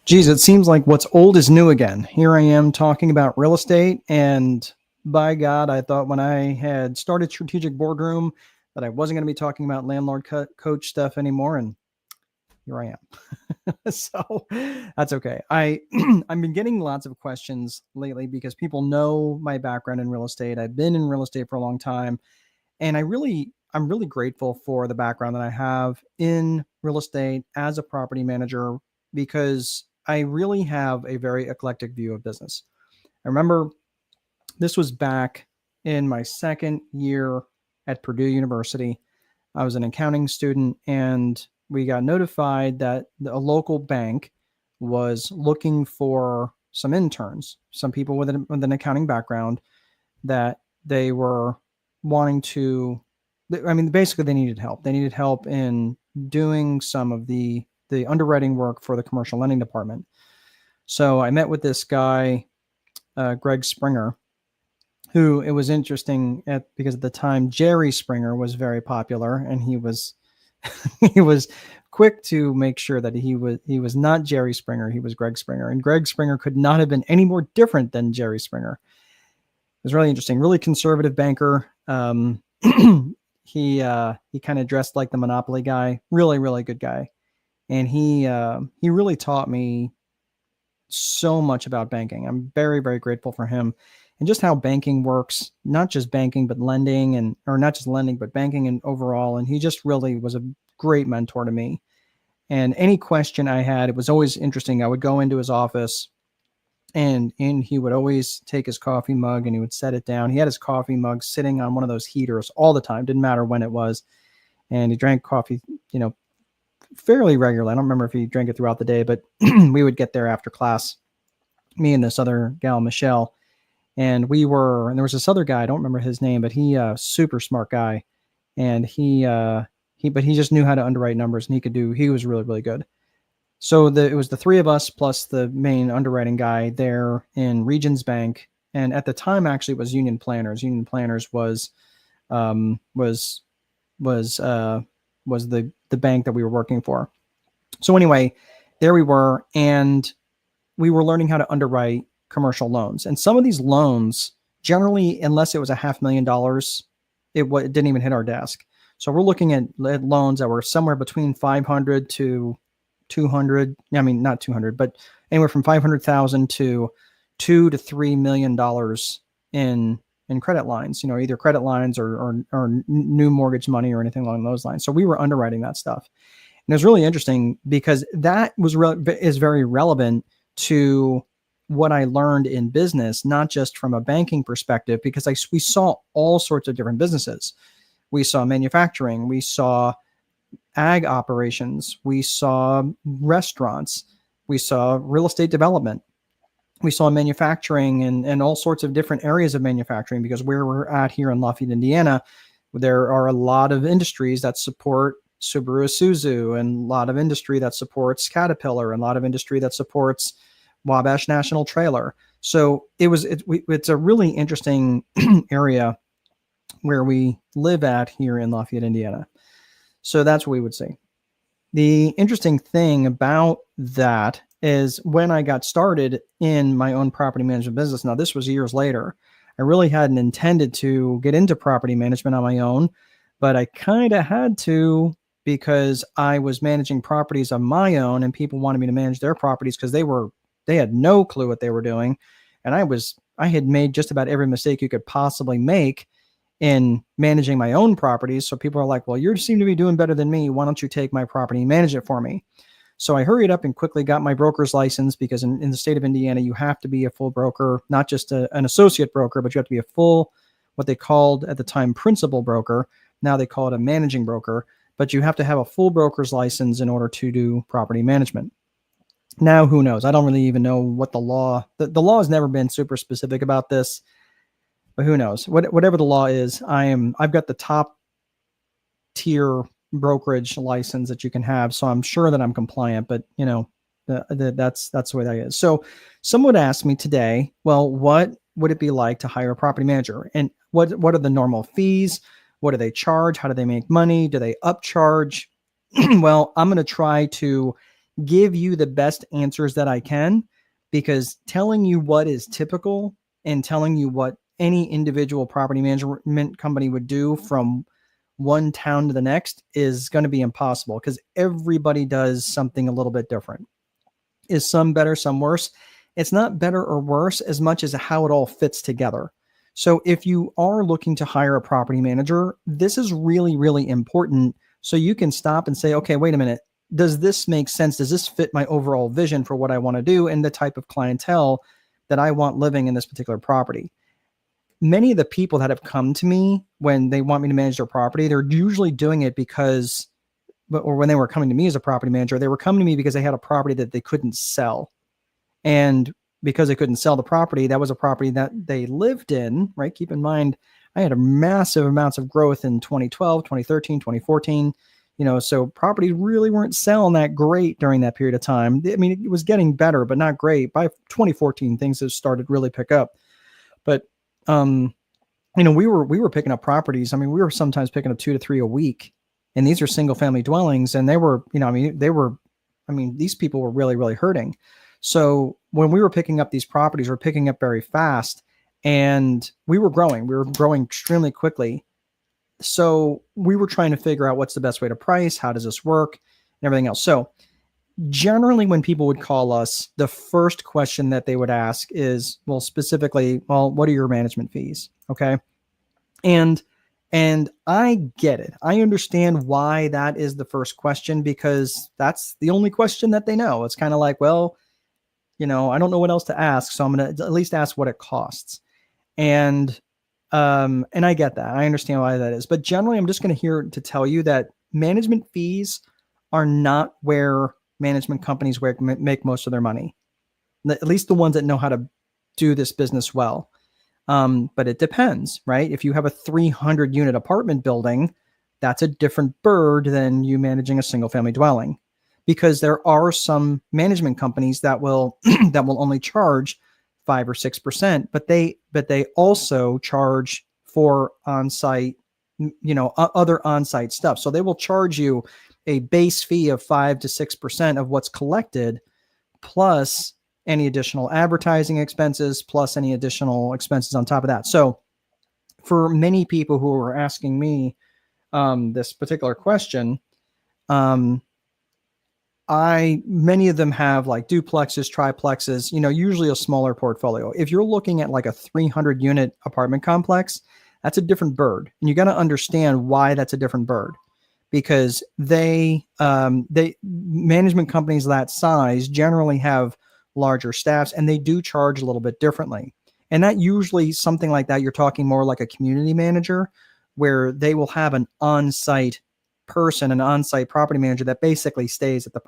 Geez, it seems like what's old is new again. Here I am talking about real estate, and by God, I thought when I had started Strategic Boardroom that I wasn't going to be talking about landlord coach stuff anymore, and here I am. So that's okay. I've been getting lots of questions lately because people know my background in real estate. I've been in real estate for a long time, and I'm really grateful for the background that I have in real estate as a property manager because I really have a very eclectic view of business. I remember this was back in my second year at Purdue University. I was an accounting student, and we got notified that a local bank was looking for some interns, some people with an accounting background that they were wanting to. I mean, basically, they needed help. They needed help in doing some of the underwriting work for the commercial lending department. So I met with this guy, Greg Springer, who it was interesting because at the time Jerry Springer was very popular, and he was he was quick to make sure that he was not Jerry Springer, he was Greg Springer, and Greg Springer could not have been any more different than Jerry Springer. It was really interesting, really conservative banker. He kind of dressed like the Monopoly guy, really good guy, and he really taught me so much about banking. I'm very grateful for him and just how banking works, not just banking, but lending or not just lending, but banking and overall. And he just really was a great mentor to me. And any question I had, it was always interesting. I would go into his office and he would always take his coffee mug and he would set it down. He had his coffee mug sitting on one of those heaters all the time. Didn't matter when it was. And he drank coffee, fairly regularly. I don't remember if he drank it throughout the day, but we would get there after class, me and this other gal, Michelle. And there was this other guy, I don't remember his name, but he super smart guy. And he just knew how to underwrite numbers, and he was really good. So it was the three of us plus the main underwriting guy there in Regions Bank. And at the time, actually, it was Union Planners. Union Planners was the bank that we were working for. So anyway, there we were, and we were learning how to underwrite commercial loans. And some of these loans, generally, unless it was $500,000, it didn't even hit our desk. So we're looking at loans that were somewhere between 500 to 200. I mean, not 200, but anywhere from 500,000 to $2 to $3 million in credit lines, either credit lines or new mortgage money or anything along those lines. So we were underwriting that stuff. And it was really interesting because that is very relevant to what I learned in business, not just from a banking perspective, because we saw all sorts of different businesses. We saw manufacturing, we saw ag operations, we saw restaurants, we saw real estate development. We saw manufacturing and all sorts of different areas of manufacturing, because where we're at here in Lafayette, Indiana, there are a lot of industries that support Subaru Isuzu, and a lot of industry that supports Caterpillar, and a lot of industry that supports Wabash National Trailer. So it's a really interesting area where we live at here in Lafayette, Indiana. So that's what we would say. The interesting thing about that is when I got started in my own property management business. Now, this was years later. I really hadn't intended to get into property management on my own, but I kind of had to, because I was managing properties on my own and people wanted me to manage their properties because they had no clue what they were doing. And I had made just about every mistake you could possibly make in managing my own properties. So people are like, well, you seem to be doing better than me. Why don't you take my property and manage it for me? So I hurried up and quickly got my broker's license, because in the state of Indiana, you have to be a full broker, not just an associate broker, but you have to be a full, what they called at the time, principal broker. Now they call it a managing broker, but you have to have a full broker's license in order to do property management. Now, who knows? I don't really even know what the law has never been super specific about this, but who knows? Whatever the law is, I've got the top tier brokerage license that you can have, so I'm sure that I'm compliant. But that's the way that is. So someone would ask me today, well, what would it be like to hire a property manager, and what are the normal fees? What do they charge? How do they make money? Do they upcharge? Well, I'm going to try to give you the best answers that I can, because telling you what is typical and telling you what any individual property management company would do from one town to the next is going to be impossible, because everybody does something a little bit different. Is some better, some worse? It's not better or worse as much as how it all fits together. So if you are looking to hire a property manager, this is really, really important. So you can stop and say, okay, wait a minute. Does this make sense? Does this fit my overall vision for what I want to do and the type of clientele that I want living in this particular property? Many of the people that have come to me when they want me to manage their property, they're usually doing it because, or when they were coming to me as a property manager, they were coming to me because they had a property that they couldn't sell. And because they couldn't sell the property, that was a property that they lived in, right? Keep in mind, I had a massive amounts of growth in 2012, 2013, 2014. So properties really weren't selling that great during that period of time. I mean, it was getting better, but not great. By 2014, things have started really pick up. But we were picking up properties. I mean, we were sometimes picking up 2 to 3 a week, and these are single family dwellings, and they were, these people were really, really hurting. So when we were picking up these properties, we're picking up very fast, and we were growing. We were growing extremely quickly. So we were trying to figure out what's the best way to price, how does this work, and everything else. So generally, when people would call us, the first question that they would ask is, what are your management fees? Okay. And I get it. I understand why that is the first question, because that's the only question that they know. It's kind of like, well, I don't know what else to ask, so I'm going to at least ask what it costs. And I get that. I understand why that is. But generally, I'm just going to tell you that management fees are not where management companies make most of their money, at least the ones that know how to do this business well. But it depends, right? If you have a 300 unit apartment building, that's a different bird than you managing a single family dwelling, because there are some management companies that will that will only charge 5 or 6%, but they also charge for on-site, other on-site stuff. So they will charge you a base fee of 5 to 6% of what's collected, plus any additional advertising expenses, plus any additional expenses on top of that. So for many people who are asking me this particular question, many of them have like duplexes, triplexes, usually a smaller portfolio. If you're looking at like a 300 unit apartment complex, that's a different bird. And you got to understand why that's a different bird, because they management companies that size generally have larger staffs, and they do charge a little bit differently. And that usually, something like that, you're talking more like a community manager, where they will have an on-site person, an on-site property manager that basically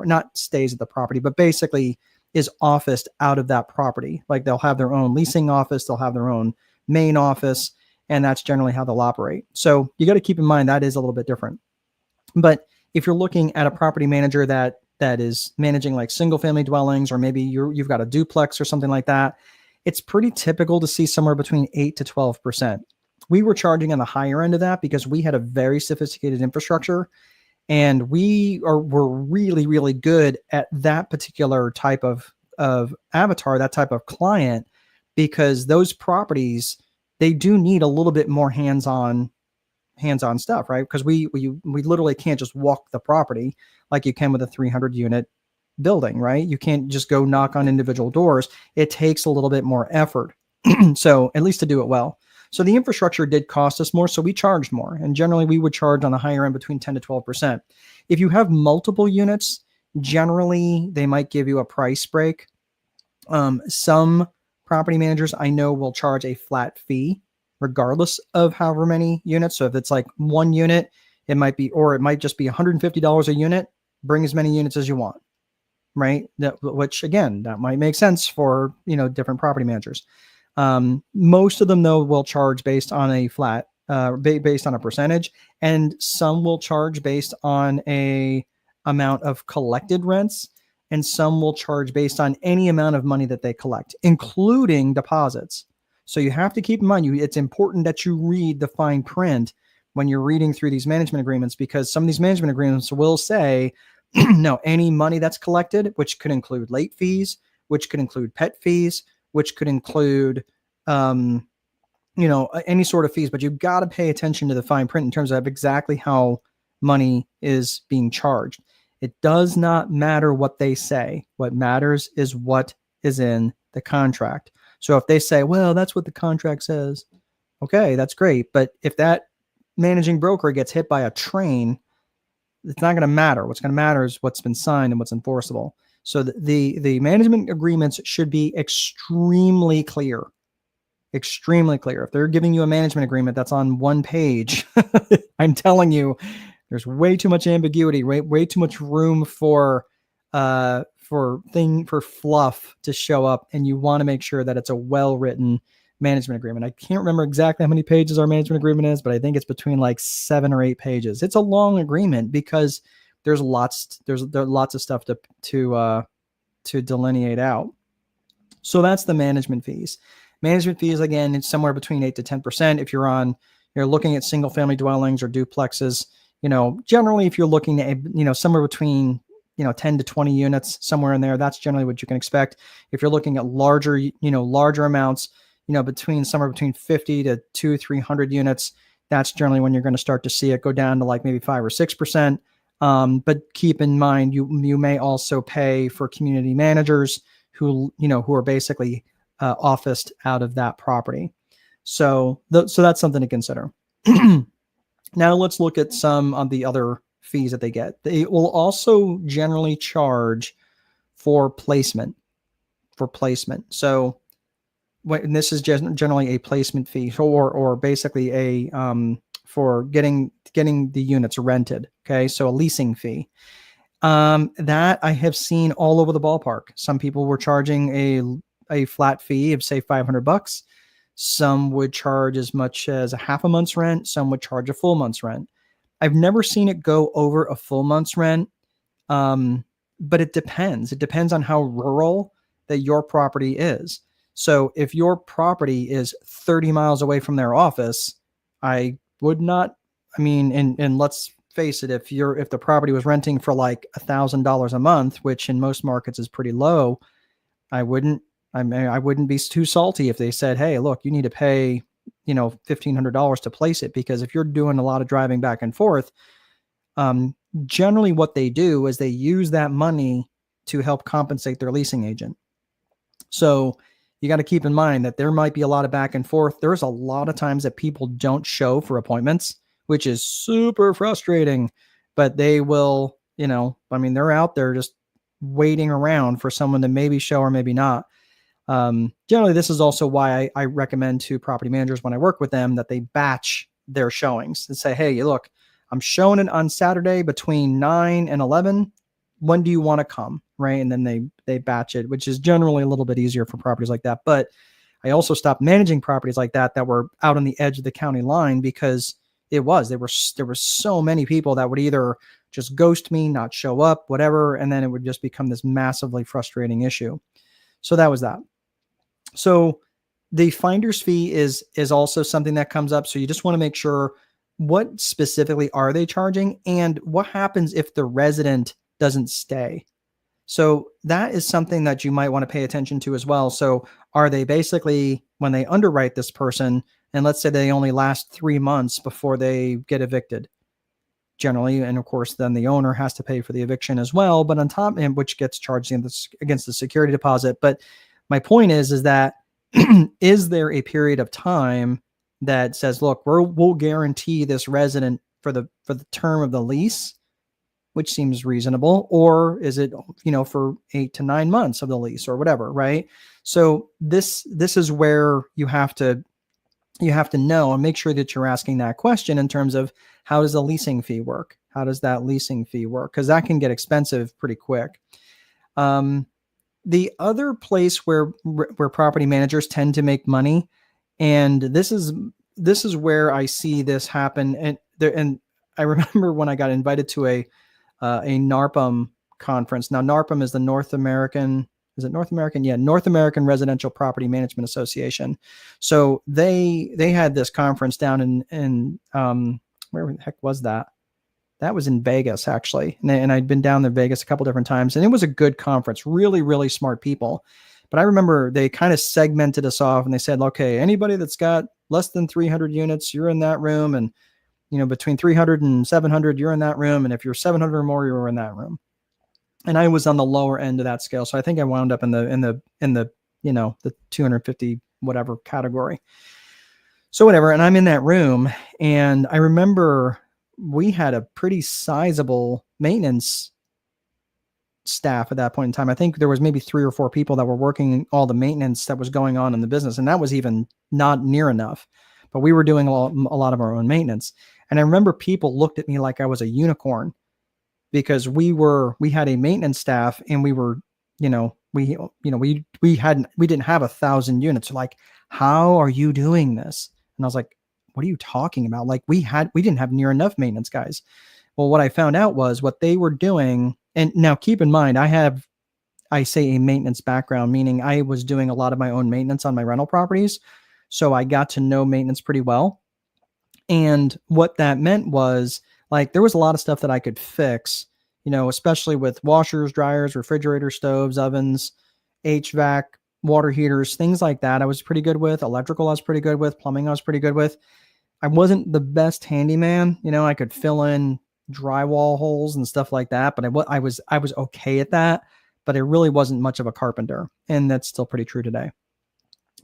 not stays at the property, but basically is officed out of that property. Like they'll have their own leasing office, they'll have their own main office, and that's generally how they'll operate. So you got to keep in mind that is a little bit different. But if you're looking at a property manager that is managing like single family dwellings, or maybe you've got a duplex or something like that, it's pretty typical to see somewhere between 8 to 12%. We were charging on the higher end of that because we had a very sophisticated infrastructure, and we're really, really good at that particular type of avatar, that type of client, because those properties, they do need a little bit more hands-on stuff, right? Because we literally can't just walk the property like you can with a 300 unit building, right? You can't just go knock on individual doors. It takes a little bit more effort. So at least to do it well. So the infrastructure did cost us more, so we charged more. And generally we would charge on the higher end between 10 to 12%. If you have multiple units, generally they might give you a price break. Some property managers I know will charge a flat fee regardless of however many units. So if it's like one unit, it might just be $150 a unit. Bring as many units as you want, right? Which again, that might make sense for, different property managers. Most of them though will charge based on a flat, based on a percentage, and some will charge based on a amount of collected rents, and some will charge based on any amount of money that they collect, including deposits. So you have to keep in mind, it's important that you read the fine print when you're reading through these management agreements, because some of these management agreements will say No, any money that's collected, which could include late fees, which could include pet fees, which could include, any sort of fees, but you've got to pay attention to the fine print in terms of exactly how money is being charged. It does not matter what they say. What matters is what is in the contract. So if they say, well, that's what the contract says, okay, that's great. But if that managing broker gets hit by a train, it's not going to matter. What's going to matter is what's been signed and what's enforceable. So the management agreements should be extremely clear. Extremely clear. If they're giving you a management agreement that's on one page, I'm telling you, there's way too much ambiguity, way too much room for fluff to show up, and you want to make sure that it's a well-written management agreement. I can't remember exactly how many pages our management agreement is, but I think it's between like 7 or 8 pages. It's a long agreement because there's lots of stuff to delineate out. So that's the management fees. Management fees, again, it's somewhere between 8 to 10%. If you're looking at single family dwellings or duplexes, generally if you're looking at, somewhere between, 10 to 20 units, somewhere in there, that's generally what you can expect. If you're looking at larger amounts, somewhere between 50 to 200-300 units, that's generally when you're going to start to see it go down to like maybe 5 or 6%. But keep in mind, you may also pay for community managers who are basically officed out of that property. So that's something to consider. Now let's look at some of the other fees that they get. They will also generally charge for placement. So and this is generally a placement fee, or basically a for getting the units rented. Okay, so a leasing fee. That I have seen all over the ballpark. Some people were charging a flat fee of say $500. Some would charge as much as a half a month's rent. Some would charge a full month's rent. I've never seen it go over a full month's rent. But it depends. It depends on how rural that your property is. So if your property is 30 miles away from their office, I would not, and let's face it, if the property was renting for like $1,000 a month, which in most markets is pretty low, I wouldn't be too salty if they said, hey, look, you need to pay, $1,500 to place it, because if you're doing a lot of driving back and forth, generally what they do is they use that money to help compensate their leasing agent. So you got to keep in mind that there might be a lot of back and forth. There's a lot of times that people don't show for appointments, which is super frustrating, but they will, they're out there just waiting around for someone to maybe show or maybe not. Generally, this is also why I recommend to property managers when I work with them that they batch their showings and say, hey, look, I'm showing it on Saturday between 9 and 11. When do you want to come? Right. And then they batch it, which is generally a little bit easier for properties like that. But I also stopped managing properties like that were out on the edge of the county line, because there were so many people that would either just ghost me, not show up, whatever. And then it would just become this massively frustrating issue. So that was that. So the finder's fee is also something that comes up. So you just want to make sure, what specifically are they charging, and what happens if the resident doesn't stay? So that is something that you might want to pay attention to as well. So are they basically, when they underwrite this person, and let's say they only last 3 months before they get evicted, generally, and of course then the owner has to pay for the eviction as well, but on top, and which gets charged against the security deposit. But my point is that is there a period of time that says, look, we'll guarantee this resident for the term of the lease, which seems reasonable, or is it, for 8 to 9 months of the lease or whatever, right? So this is where you have to know and make sure that you're asking that question in terms of, how does the leasing fee work? How does that leasing fee work? Because that can get expensive pretty quick. The other place where property managers tend to make money, and this is where I see this happen. And I remember when I got invited to a NARPM conference. Now, NARPM is the North American Residential Property Management Association. So they had this conference down in where the heck was that? That was in Vegas, actually. And I'd been down to Vegas a couple different times, and it was a good conference, really, really smart people. But I remember they kind of segmented us off and they said, okay, anybody that's got less than 300 units, you're in that room. And, between 300 and 700, you're in that room. And if you're 700 or more, you're in that room. And I was on the lower end of that scale. So I think I wound up in the, the 250, whatever category. So whatever. And I'm in that room. And I remember we had a pretty sizable maintenance staff at that point in time. I think there was maybe 3 or 4 people that were working all the maintenance that was going on in the business. And that was even not near enough, but we were doing a lot of our own maintenance. And I remember people looked at me like I was a unicorn because we had a maintenance staff and we were, we didn't have 1,000 units. So like, how are you doing this? And I was like, what are you talking about? Like we didn't have near enough maintenance guys. Well, what I found out was what they were doing. And now keep in mind, I say a maintenance background, meaning I was doing a lot of my own maintenance on my rental properties. So I got to know maintenance pretty well. And what that meant was like, there was a lot of stuff that I could fix, especially with washers, dryers, refrigerators, stoves, ovens, HVAC, water heaters, things like that. I was pretty good with. Electrical I was pretty good with. Plumbing I was pretty good with. I wasn't the best handyman. I could fill in drywall holes and stuff like that, but I was okay at that, but I really wasn't much of a carpenter, and that's still pretty true today.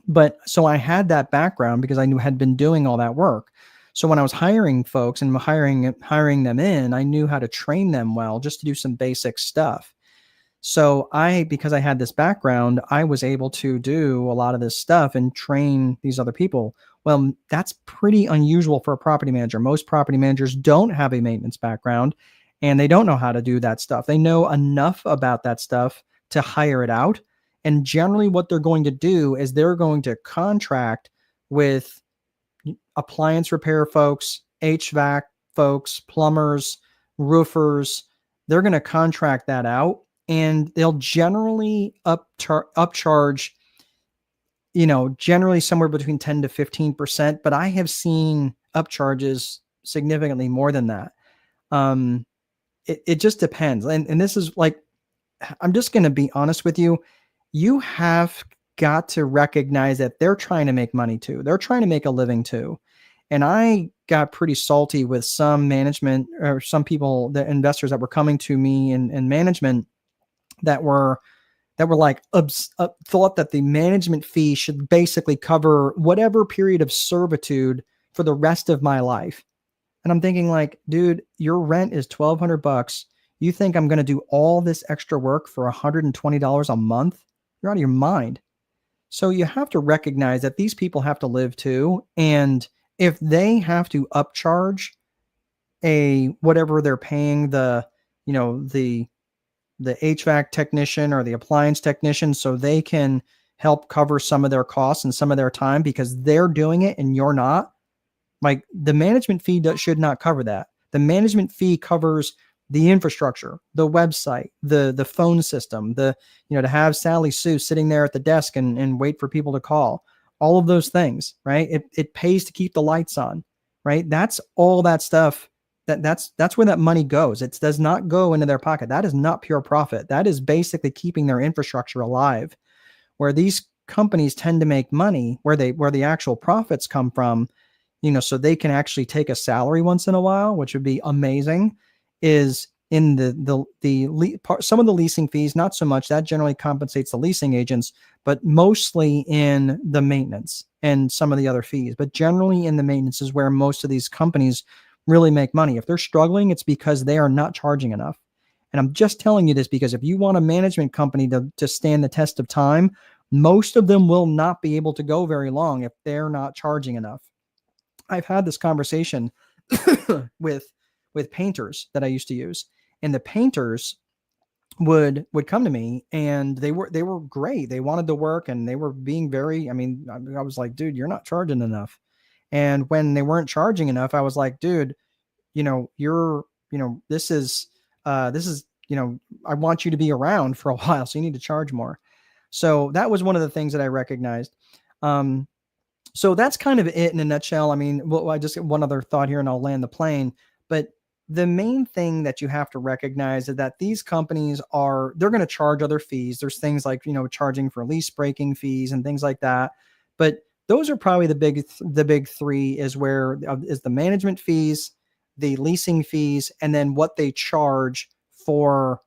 But so I had that background because I had been doing all that work. So when I was hiring folks and hiring them in, I knew how to train them well just to do some basic stuff. So because I had this background, I was able to do a lot of this stuff and train these other people. Well, that's pretty unusual for a property manager. Most property managers don't have a maintenance background and they don't know how to do that stuff. They know enough about that stuff to hire it out. And generally what they're going to do is they're going to contract with appliance repair folks, HVAC folks, plumbers, roofers. They're going to contract that out. And they'll generally upcharge, generally somewhere between 10 to 15%, but I have seen upcharges significantly more than that. It just depends. And this is like, I'm just going to be honest with you. You have got to recognize that they're trying to make money too. They're trying to make a living too. And I got pretty salty with some management or some people, the investors that were coming to me in management that were like thought that the management fee should basically cover whatever period of servitude for the rest of my life. And I'm thinking like, dude, your rent is $1,200. You think I'm going to do all this extra work for $120 a month? You're out of your mind. So you have to recognize that these people have to live too. And if they have to upcharge whatever they're paying the HVAC technician or the appliance technician so they can help cover some of their costs and some of their time because they're doing it and you're not, like the management fee should not cover that. The management fee covers the infrastructure, the website, the phone system, to have Sally Sue sitting there at the desk and wait for people to call, all of those things, right? It pays to keep the lights on, right? That's all that stuff. That's where that money goes. It does not go into their pocket. That is not pure profit. That is basically keeping their infrastructure alive. Where these companies tend to make money, where the actual profits come from, so they can actually take a salary once in a while, which would be amazing, is in some of the leasing fees, not so much. That generally compensates the leasing agents, but mostly in the maintenance and some of the other fees. But generally in the maintenance is where most of these companies really make money. If they're struggling, it's because they are not charging enough. And I'm just telling you this because if you want a management company to stand the test of time, most of them will not be able to go very long if they're not charging enough. I've had this conversation with painters that I used to use, and the painters would come to me and they were great. They wanted to work and they were being very, I was like, dude, you're not charging enough. And when they weren't charging enough, I was like, dude, this is, I want you to be around for a while. So you need to charge more. So that was one of the things that I recognized. So that's kind of it in a nutshell. I just get one other thought here and I'll land the plane, but the main thing that you have to recognize is that these companies they're going to charge other fees. There's things like, charging for lease breaking fees and things like that. But those are probably the big three is is the management fees, the leasing fees, and then what they charge for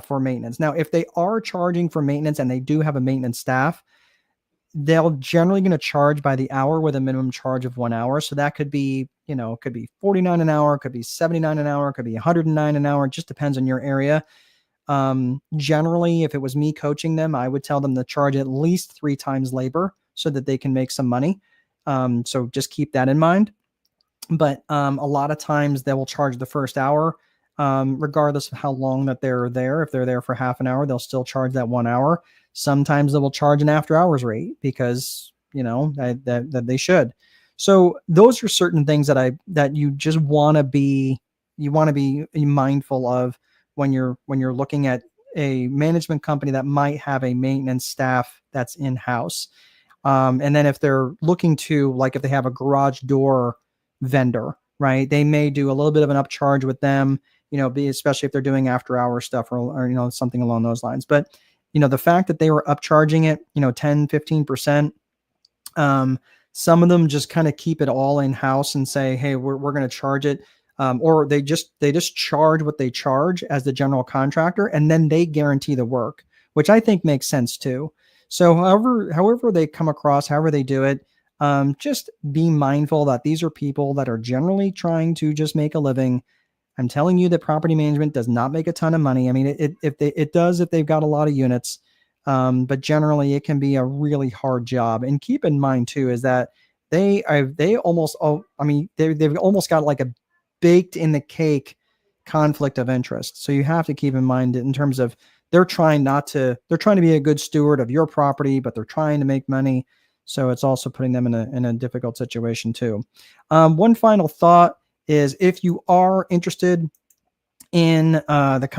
maintenance. Now, if they are charging for maintenance and they do have a maintenance staff, they'll generally going to charge by the hour with a minimum charge of 1 hour. So that could be, it could be 49 an hour, could be 79 an hour, could be 109 an hour. It just depends on your area. Generally, if it was me coaching them, I would tell them to charge at least 3 times labor so that they can make some money. So just keep that in mind. But a lot of times they will charge the first hour, regardless of how long that they're there. If they're there for half an hour, they'll still charge that 1 hour. Sometimes they will charge an after hours rate because, that they should. So those are certain things that you just want to be mindful of when you're looking at a management company that might have a maintenance staff that's in-house. And then if they're looking to, like, if they have a garage door vendor, right, they may do a little bit of an upcharge with them, especially if they're doing after hour stuff or something along those lines. But the fact that they were upcharging it, 10, 15%, some of them just kind of keep it all in house and say, hey, we're going to charge it. Or they just charge what they charge as the general contractor, and then they guarantee the work, which I think makes sense too. So however they come across, however they do it, just be mindful that these are people that are generally trying to just make a living. I'm telling you that property management does not make a ton of money. I mean, it does if they've got a lot of units, but generally it can be a really hard job. And keep in mind too is that they've almost got like a baked in the cake conflict of interest. So you have to keep in mind in terms of they're trying to be a good steward of your property, but they're trying to make money. So it's also putting them in a difficult situation too. One final thought is if you are interested in a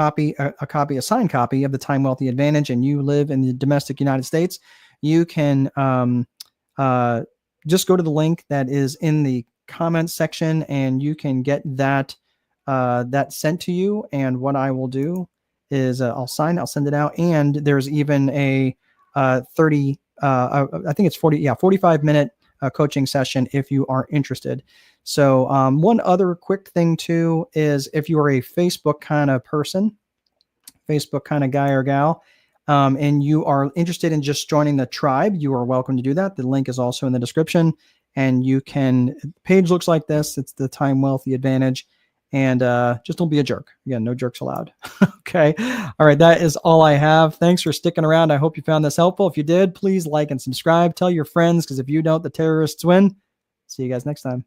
signed copy of the Time Wealthy Advantage and you live in the domestic United States, you can just go to the link that is in the comments section and you can get that sent to you. And what I will do is I'll send it out. And there's even a 45-minute coaching session if you are interested. So one other quick thing too is if you are a Facebook kind of person, Facebook kind of guy or gal, and you are interested in just joining the tribe, you are welcome to do that. The link is also in the description, and page looks like this. It's the Time Wealthy Advantage, and just don't be a jerk. Again, no jerks allowed. Okay. All right. That is all I have. Thanks for sticking around. I hope you found this helpful. If you did, please like and subscribe. Tell your friends, because if you don't, the terrorists win. See you guys next time.